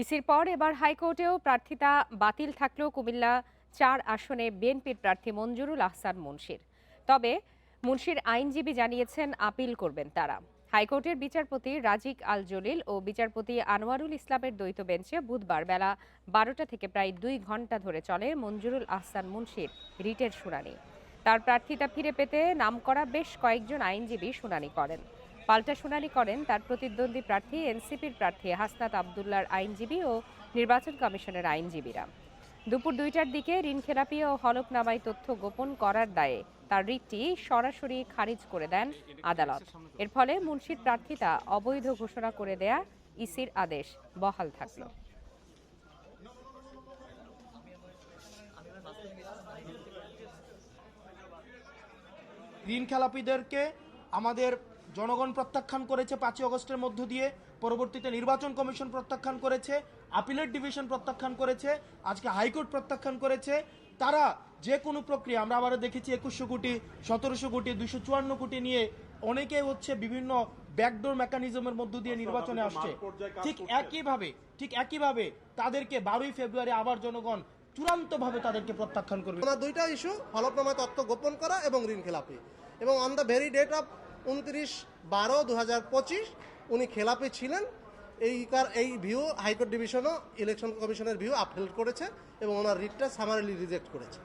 ইসির পর এবার হাইকোর্টেও প্রার্থিতা বাতিল থাকলেও কুমিল্লা ৪ আসনে বিএনপির প্রার্থী মঞ্জুরুল আহসান মুন্সির। তবে মুন্সির আইনজীবী জানিয়েছেন আপিল করবেন তারা। হাইকোর্টের বিচারপতি রাজিক আল জলিল ও বিচারপতি আনোয়ারুল ইসলামের দ্বৈত বেঞ্চে বুধবার বেলা ১২টা থেকে প্রায় ২ ঘণ্টা ধরে চলে মঞ্জুরুল আহসান মুন্সির রিটের শুনানি। তার প্রার্থিতা ফিরে পেতে নামকরা বেশ কয়েকজন আইনজীবী শুনানি করেন। পাল্টা শুনানি করেন তার প্রতিদ্বন্দ্বী প্রার্থী এনসিপির প্রার্থী হাসনাত আবদুল্লাহর আইনজীবী ও নির্বাচন কমিশনের আইনজীবীরা। দুপুর ২টার দিকে ঋণখেলাপি ও হলফনামায় তথ্য গোপন করার দায়ে তার রিটটি সরাসরি খারিজ করে দেন আদালত। এর ফলে মুন্সির প্রার্থিতা অবৈধ ঘোষণা করে দেয়া ইসির আদেশ বহাল থাকল। ঋণখেলাপিদেরকে আমাদের জনগণ প্রত্যাখ্যান করেছে ৫ই আগস্টের মধ্য দিয়ে, পরবর্তীতে নির্বাচন কমিশন প্রত্যাখ্যান করেছে, আপিলেট ডিভিশন প্রত্যাখ্যান করেছে, আজকে হাইকোর্ট প্রত্যাখ্যান করেছে। তারা যে কোনো প্রক্রিয়া আমরা আবারও দেখেছি ২১০০ কোটি, ১৭০০ কোটি, ২৫৪ কোটি নিয়ে অনেকে হচ্ছে বিভিন্ন ব্যাকডোর মেকানিজমের মধ্য দিয়ে নির্বাচনে আসছে। ঠিক একইভাবে তাদেরকে ১২ই ফেব্রুয়ারি আবার জনগণ চূড়ান্তভাবে তাদেরকে প্রত্যাখ্যান করবে। ওনার দুইটা ইস্যু, হলফনামায় তথ্য গোপন করা এবং ঋণখেলাপি। এবং on the very date of ২৯/১২/২০২৫ উনি খেলাপি ছিলেন। এই ভিউ হাইকোর্ট ডিভিশনও ইলেকশন কমিশনের ভিউ আপহোল্ড করেছে এবং ওনার রিটটা সামারিলি রিজেক্ট করেছে।